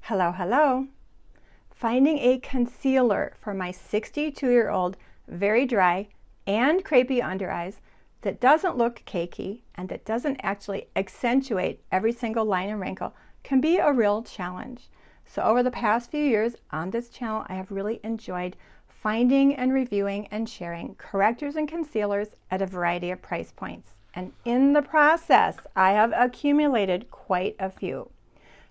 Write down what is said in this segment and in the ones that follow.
Hello, hello. Finding a concealer for my 62-year-old very dry and crepey under eyes that doesn't look cakey and that doesn't actually accentuate every single line and wrinkle can be a real challenge. So over the past few years on this channel, I have really enjoyed finding and reviewing and sharing correctors and concealers at a variety of price points. And in the process, I have accumulated quite a few.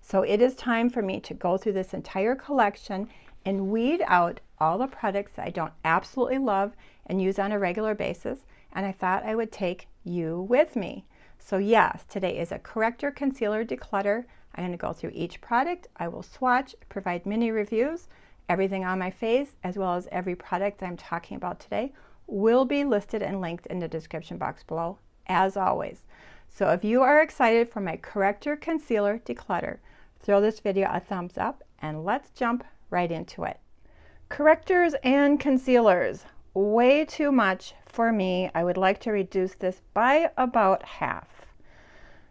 So it is time for me to go through this entire collection and weed out all the products I don't absolutely love and use on a regular basis. And I thought I would take you with me. So yes, today is a corrector concealer declutter. I'm going to go through each product. I will swatch, provide mini reviews. Everything on my face, as well as every product I'm talking about today, will be listed and linked in the description box below, as always. So if you are excited for my corrector concealer declutter, throw this video a thumbs up and let's jump right into it. Correctors and concealers, way too much for me. I would like to reduce this by about half.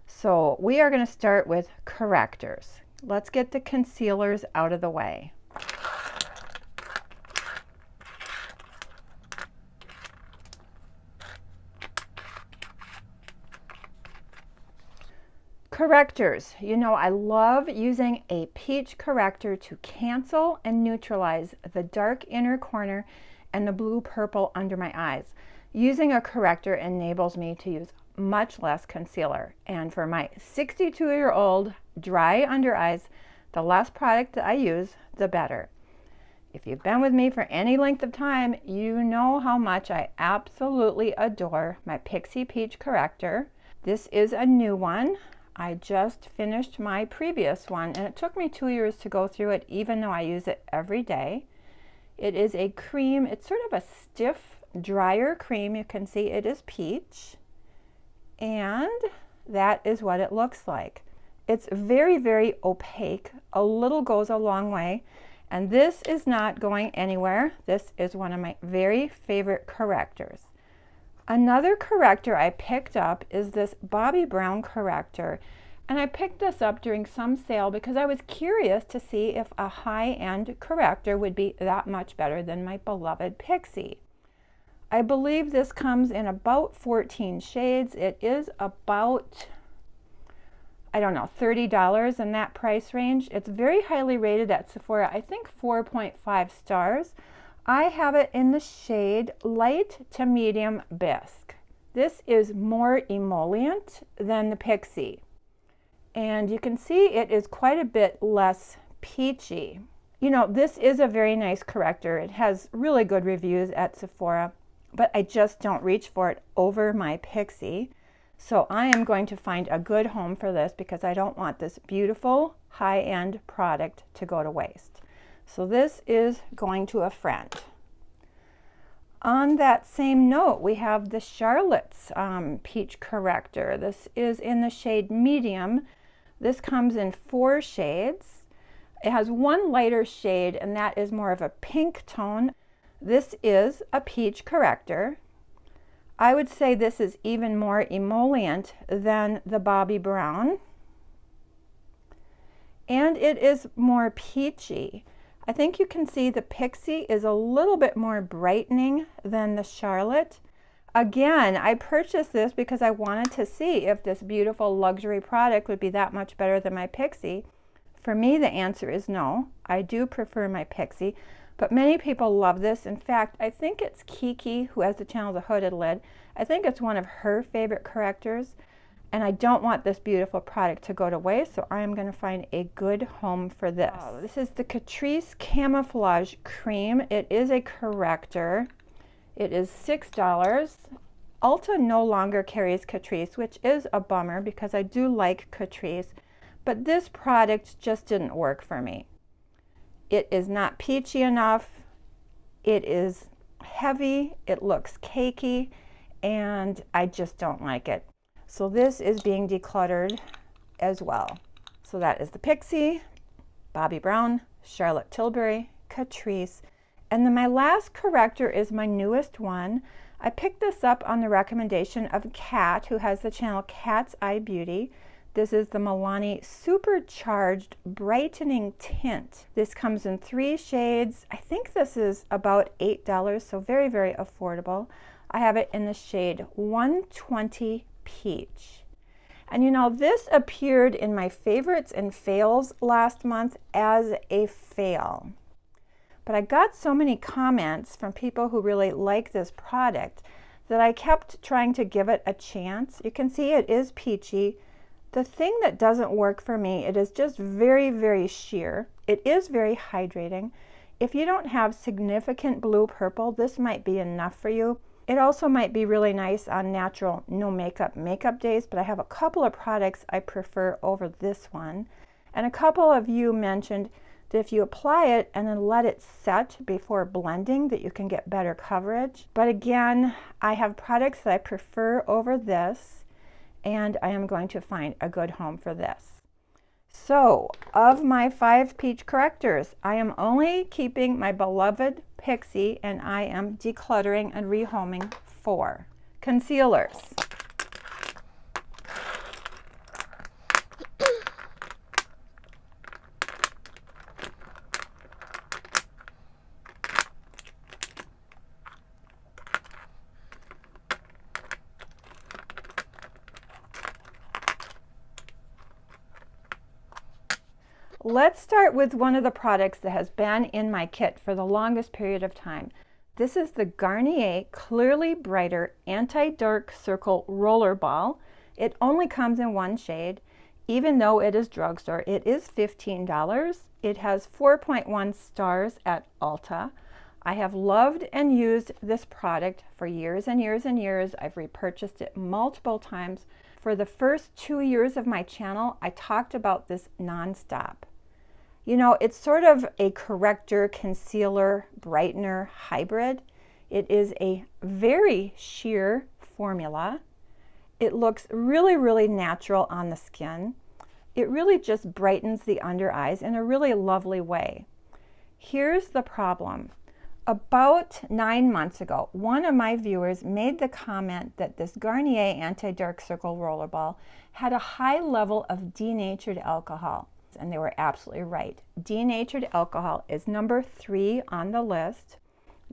So we are going to start with correctors. Let's get the concealers out of the way. Correctors, you know I love using a peach corrector to cancel and neutralize the dark inner corner and the blue purple under my eyes. Using a corrector enables me to use much less concealer, and for my 62-year-old dry under eyes, the less product that I use, the better. If you've been with me for any length of time, you know how much I absolutely adore my Pixi Peach Corrector. This is a new one. I just finished my previous one and it took me 2 years to go through it, even though I use it every day. It is a cream. It's sort of a stiff, drier cream. You can see it is peach, and that is what it looks like. It's very, very opaque. A little goes a long way, and this is not going anywhere. This is one of my very favorite correctors. Another corrector I picked up is this Bobbie brown corrector, and I picked this up during some sale because I was curious to see if a high-end corrector would be that much better than my beloved Pixi. I believe this comes in about 14 shades. It is about, I don't know, $30 in that price range. It's very highly rated at Sephora, I think 4.5 stars. I have it in the shade light to medium bisque. This is more emollient than the Pixi, and you can see it is quite a bit less peachy. You know, this is a very nice corrector. It has really good reviews at Sephora, but I just don't reach for it over my Pixi. So I am going to find a good home for this because I don't want this beautiful high-end product to go to waste. So this is going to a friend. On that same note, we have the Charlotte's Peach Corrector. This is in the shade medium. This comes in 4 shades. It has one lighter shade, and that is more of a pink tone. This is a peach corrector. I would say this is even more emollient than the Bobbie brown. And it is more peachy. I think you can see the Pixi is a little bit more brightening than the Charlotte. Again, I purchased this because I wanted to see if this beautiful luxury product would be that much better than my Pixi. For me, the answer is no. I do prefer my Pixi, but many people love this. In fact, I think it's Kiki, who has the channel The Hooded Lid. I think it's one of her favorite correctors. And I don't want this beautiful product to go to waste, so I am going to find a good home for this. This is the Catrice Camouflage Cream. It is a corrector. It is $6. Ulta no longer carries Catrice, which is a bummer because I do like Catrice, but this product just didn't work for me. It is not peachy enough. It is heavy. It looks cakey, and I just don't like it. So this is being decluttered as well. So that is the Pixi, Bobbie Brown, Charlotte Tilbury, Catrice, and then my last corrector is my newest one. I picked this up on the recommendation of Kat, who has the channel Cat's Eye Beauty. This is the Milani Supercharged Brightening Tint. This comes in 3 shades. I think this is about $8, so very, very affordable. I have it in the shade 120 Peach. And you know, this appeared in my favorites and fails last month as a fail. But I got so many comments from people who really like this product that I kept trying to give it a chance. You can see it is peachy. The thing that doesn't work for me, it is just very, very sheer. It is very hydrating. If you don't have significant blue purple, this might be enough for you. It also might be really nice on natural, no makeup days, but I have a couple of products I prefer over this one. And a couple of you mentioned that if you apply it and then let it set before blending, that you can get better coverage. But again, I have products that I prefer over this, and I am going to find a good home for this. So, of my 5 peach correctors, I am only keeping my beloved Pixi, and I am decluttering and rehoming 4 concealers. Let's start with one of the products that has been in my kit for the longest period of time. This is the Garnier Clearly Brighter Anti-Dark Circle Roller Ball. It only comes in 1 shade. Even though it is drugstore, it is $15. It has 4.1 stars at Ulta. I have loved and used this product for years and years and years. I've repurchased it multiple times. For the first 2 years of my channel, I talked about this nonstop. You know, it's sort of a corrector, concealer, brightener hybrid. It is a very sheer formula. It looks really, really natural on the skin. It really just brightens the under eyes in a really lovely way. Here's the problem. About 9 months ago, one of my viewers made the comment that this Garnier Anti-Dark Circle Rollerball had a high level of denatured alcohol. And they were absolutely right. Denatured alcohol is number 3 on the list.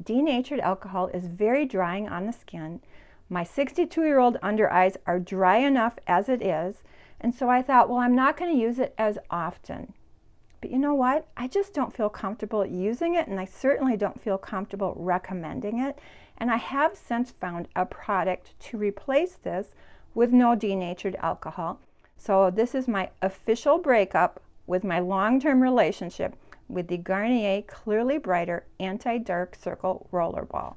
Denatured alcohol is very drying on the skin. My 62-year-old under eyes are dry enough as it is, and so I thought, well, I'm not going to use it as often. But you know what? I just don't feel comfortable using it, and I certainly don't feel comfortable recommending it. And I have since found a product to replace this with no denatured alcohol. So this is my official breakup with my long-term relationship with the Garnier Clearly Brighter Anti-Dark Circle Rollerball.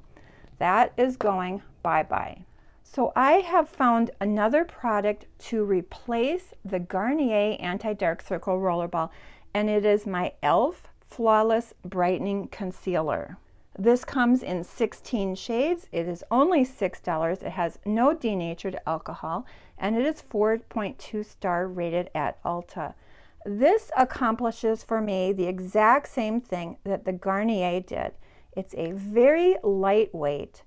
That is going bye-bye. So I have found another product to replace the Garnier Anti-Dark Circle Rollerball, and it is my e.l.f. Flawless Brightening Concealer. This comes in 16 shades. It is only $6. It has no denatured alcohol, and it is 4.2 star rated at Ulta. This accomplishes for me the exact same thing that the Garnier did. It's a very lightweight,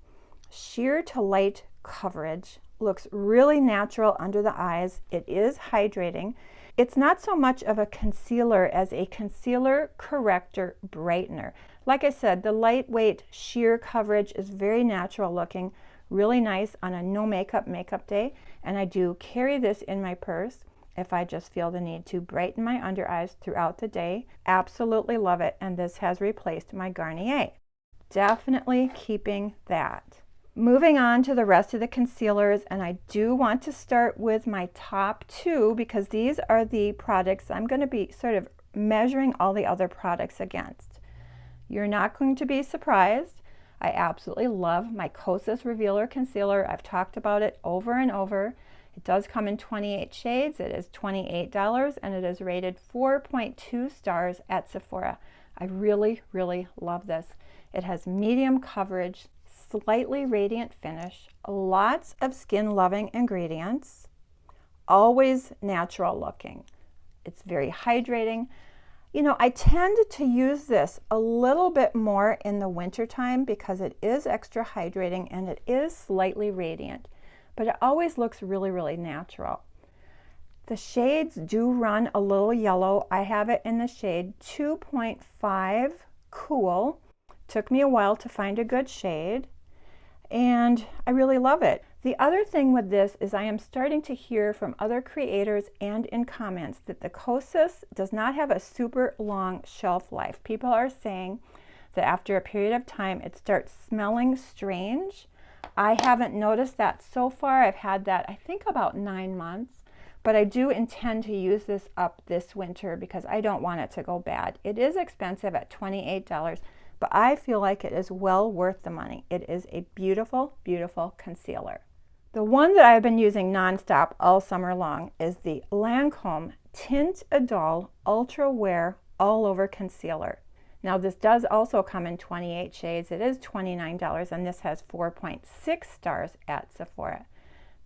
sheer to light coverage, looks really natural under the eyes. It is hydrating. It's not so much of a concealer as a concealer corrector brightener. Like I said, the lightweight sheer coverage is very natural looking, really nice on a no makeup day, and I do carry this in my purse if I just feel the need to brighten my under eyes throughout the day. Absolutely love it, and this has replaced my Garnier. Definitely keeping that. Moving on to the rest of the concealers, and I do want to start with my top 2 because these are the products I'm going to be sort of measuring all the other products against. You're not going to be surprised. I absolutely love my Kosas Revealer Concealer. I've talked about it over and over. It does come in 28 shades. It is $28, and it is rated 4.2 stars at Sephora. I really, really love this. It has medium coverage, slightly radiant finish, lots of skin-loving ingredients, always natural looking. It's very hydrating. You know, I tend to use this a little bit more in the wintertime because it is extra hydrating and it is slightly radiant, but it always looks really, really natural. The shades do run a little yellow. I have it in the shade 2.5 Cool. Took me a while to find a good shade, and I really love it. The other thing with this is I am starting to hear from other creators and in comments that the Kosas does not have a super long shelf life. People are saying that after a period of time it starts smelling strange. I haven't noticed that so far. I've had that I think about 9 months, but I do intend to use this up this winter because I don't want it to go bad. It is expensive at $28, but I feel like it is well worth the money. It is a beautiful, beautiful concealer. The one that I've been using nonstop all summer long is the Lancome Tint Idole Ultra Wear All Over Concealer. Now this does also come in 28 shades. It is $29 and this has 4.6 stars at Sephora.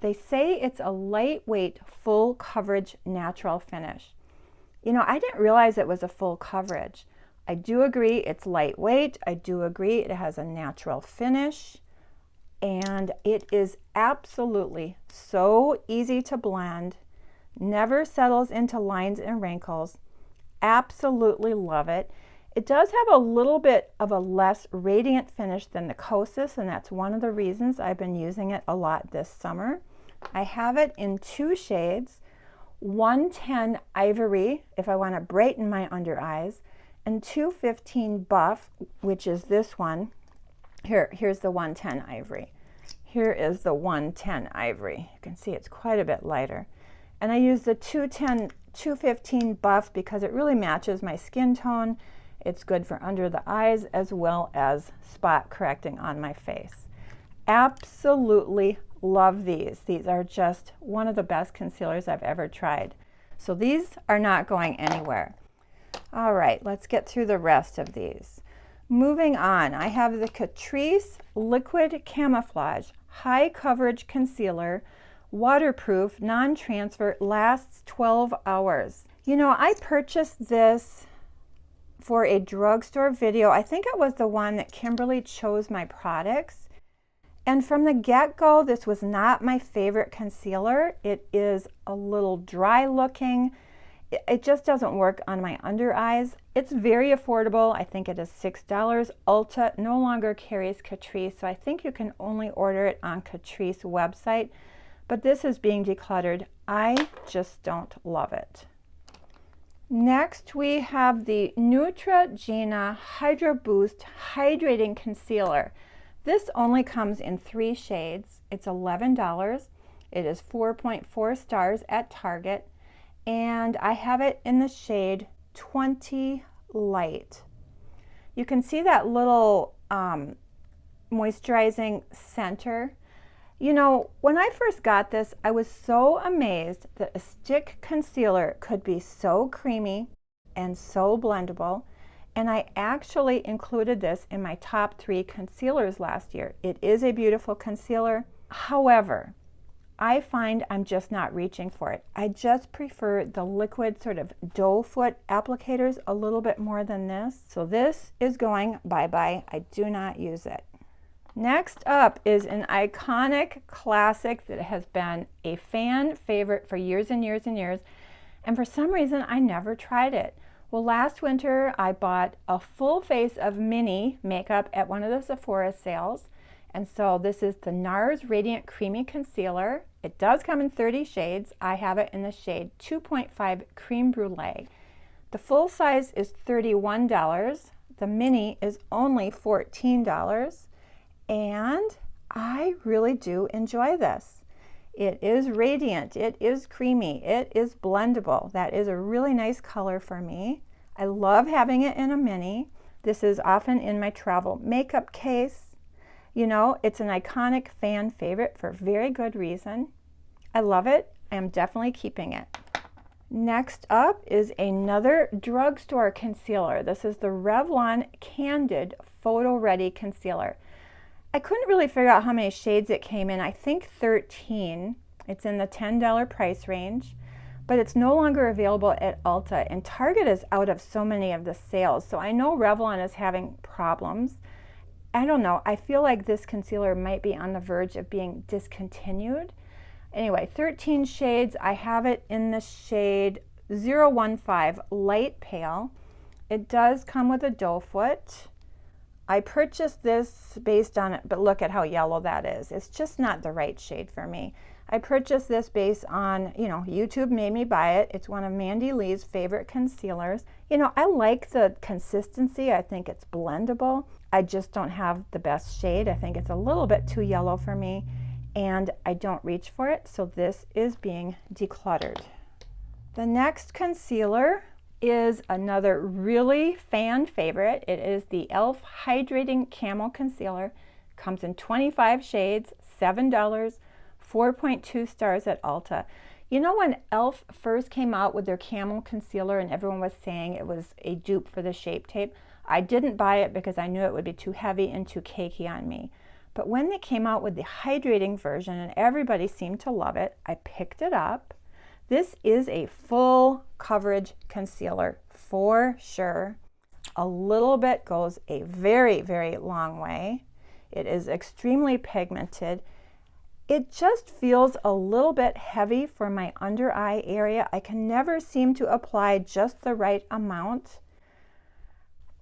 They say it's a lightweight, full coverage natural finish. You know, I didn't realize it was a full coverage. I do agree it's lightweight. I do agree it has a natural finish. And it is absolutely so easy to blend, never settles into lines and wrinkles. Absolutely love it. It does have a little bit of a less radiant finish than the Kosas, and that's one of the reasons I've been using it a lot this summer. I have it in 2 shades, 110 Ivory if I want to brighten my under eyes, and 215 Buff, which is this one. Here's the 110 Ivory. Here is the 110 Ivory. You can see it's quite a bit lighter. And I use the 215 Buff because it really matches my skin tone. It's good for under the eyes as well as spot correcting on my face. Absolutely love these. These are just one of the best concealers I've ever tried. So these are not going anywhere. All right, let's get through the rest of these. Moving on, I have the Catrice Liquid Camouflage High Coverage Concealer, waterproof, non-transfer, lasts 12 hours. You know, I purchased this for a drugstore video. I think it was the one that Kimberly chose my products. And from the get-go, this was not my favorite concealer. It is a little dry looking. It just doesn't work on my under eyes. It's very affordable. I think it is $6. Ulta no longer carries Catrice, so I think you can only order it on Catrice website. But this is being decluttered. I just don't love it. Next, we have the Neutragena Hydro Boost Hydrating Concealer. This only comes in 3 shades. It's $11. It is 4.4 stars at Target. And I have it in the shade 20 Light. You can see that little moisturizing center. You know, when I first got this, I was so amazed that a stick concealer could be so creamy and so blendable. And I actually included this in my top 3 concealers last year. It is a beautiful concealer. However, I find I'm just not reaching for it. I just prefer the liquid sort of doe foot applicators a little bit more than this. So this is going bye-bye. I do not use it. Next up is an iconic classic that has been a fan favorite for years and years and years. And for some reason, I never tried it. Well, last winter, I bought a full face of mini makeup at one of the Sephora sales. And so this is the NARS Radiant Creamy Concealer. It does come in 30 shades. I have it in the shade 2.5 Cream Brulee. The full size is $31. The mini is only $14. And I really do enjoy this. It is radiant, it is creamy, it is blendable. That is a really nice color for me. I love having it in a mini. This is often in my travel makeup case. You know, it's an iconic fan favorite for very good reason. I love it. I am definitely keeping it. Next up is another drugstore concealer. This is the Revlon Candid Photo Ready Concealer. I couldn't really figure out how many shades it came in. I think 13. It's in the $10 price range, but it's no longer available at Ulta, and Target is out of so many of the sales. So I know Revlon is having problems. I don't know. I feel like this concealer might be on the verge of being discontinued. Anyway, 13 shades. I have it in the shade 015 Light Pale. It does come with a doe foot. I purchased this based on it, but look at how yellow that is. It's just not the right shade for me. I purchased this based on, you know, YouTube made me buy it. It's one of Mandy Lee's favorite concealers. You know, I like the consistency. I think it's blendable. I just don't have the best shade. I think it's a little bit too yellow for me, and I don't reach for it, so this is being decluttered. The next concealer is another really fan favorite. It is the e.l.f. Hydrating Camo Concealer. Comes in 25 shades, $7, 4.2 stars at Ulta. You know, when e.l.f. first came out with their Camo Concealer and everyone was saying it was a dupe for the Shape Tape, I didn't buy it because I knew it would be too heavy and too cakey on me. But when they came out with the hydrating version and everybody seemed to love it, I picked it up. This is a full coverage concealer for sure. A little bit goes a very, very long way. It is extremely pigmented. It just feels a little bit heavy for my under eye area. I can never seem to apply just the right amount.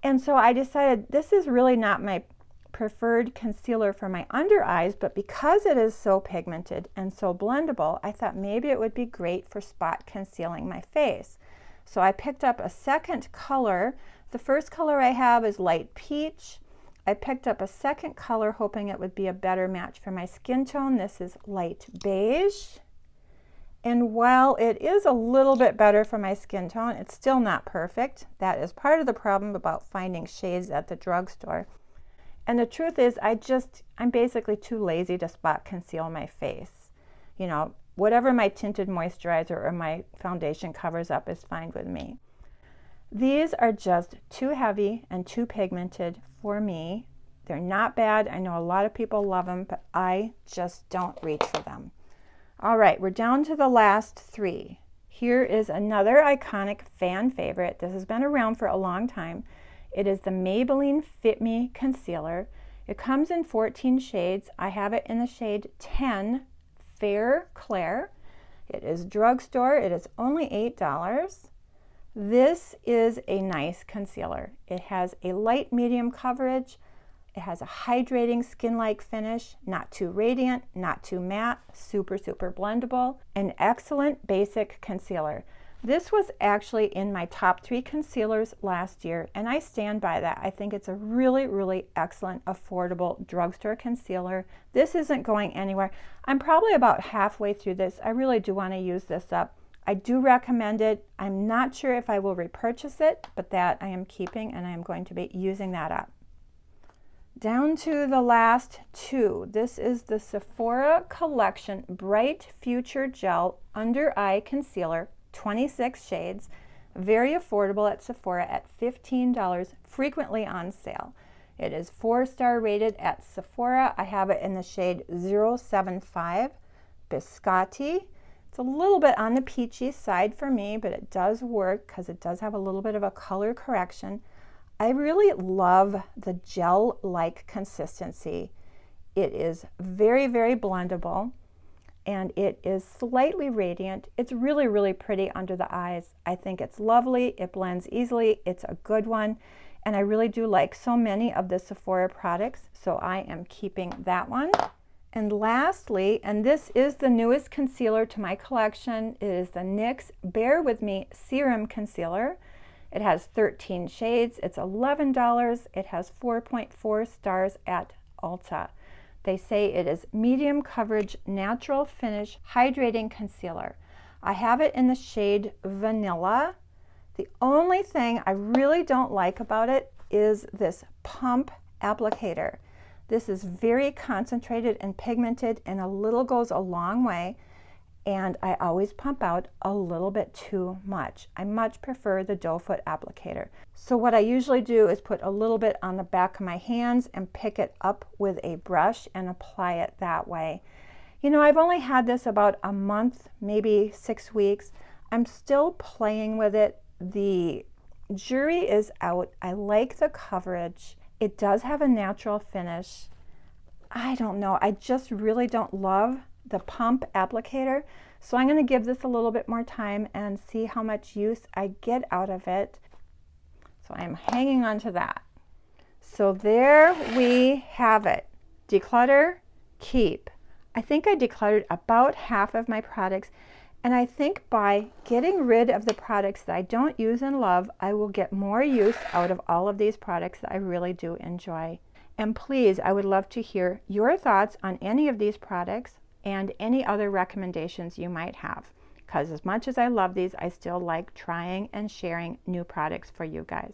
And so I decided this is really not my preferred concealer for my under eyes, but because it is so pigmented and so blendable, I thought maybe it would be great for spot concealing my face. So I picked up a second color. The first color I have is light peach. I picked up a second color hoping it would be a better match for my skin tone. This is light beige. And while it is a little bit better for my skin tone, it's still not perfect. That is part of the problem about finding shades at the drugstore. And the truth is, I'm basically too lazy to spot conceal my face. You know, whatever my tinted moisturizer or my foundation covers up is fine with me. These are just too heavy and too pigmented for me. They're not bad. I know a lot of people love them, but I just don't reach for them. All right, we're down to the last three. Here is another iconic fan favorite. This has been around for a long time. It is the Maybelline Fit Me Concealer. It comes in 14 shades. I have it in the shade 10, Fair Clair. It is drugstore. It is only $8. This is a nice concealer. It has a light medium coverage. It has a hydrating skin-like finish, not too radiant, not too matte, super, super blendable. An excellent basic concealer. This was actually in my top 3 concealers last year, and I stand by that. I think it's a really, really excellent, affordable drugstore concealer. This isn't going anywhere. I'm probably about halfway through this. I really do want to use this up. I do recommend it. I'm not sure if I will repurchase it, but that I am keeping, and I am going to be using that up. Down to the last 2. This is the Sephora Collection Bright Future Gel Under Eye Concealer. 26 shades, very affordable at Sephora at $15, frequently on sale. It is 4-star rated at Sephora. I have it in the shade 075 Biscotti. It's a little bit on the peachy side for me, but it does work because it does have a little bit of a color correction. I really love the gel-like consistency. It is very, very blendable. And it is slightly radiant. It's really, really pretty under the eyes. I think it's lovely. It blends easily. It's a good one. And I really do like so many of the Sephora products, so I am keeping that one. And lastly, and this is the newest concealer to my collection, it is the NYX Bare Me Serum Concealer. It has 13 shades. It's $11. It has 4.4 stars at Ulta. They say it is medium coverage, natural finish, hydrating concealer. I have it in the shade Vanilla. The only thing I really don't like about it is this pump applicator. This is very concentrated and pigmented, and a little goes a long way, and I always pump out a little bit too much. I much prefer the doe foot applicator. So what I usually do is put a little bit on the back of my hands and pick it up with a brush and apply it that way. You know, I've only had this about a month, maybe 6 weeks. I'm still playing with it. The jury is out. I like the coverage. It does have a natural finish. I don't know, I just really don't love the pump applicator. So I'm going to give this a little bit more time and see how much use I get out of it. So I'm hanging on to that. So there we have it. Declutter, keep. I think I decluttered about half of my products, and I think by getting rid of the products that I don't use and love, I will get more use out of all of these products that I really do enjoy. And please, I would love to hear your thoughts on any of these products and any other recommendations you might have. Because as much as I love these, I still like trying and sharing new products for you guys.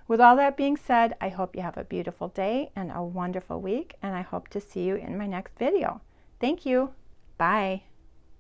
With all that being said, I hope you have a beautiful day and a wonderful week, and I hope to see you in my next video. Thank you. Bye.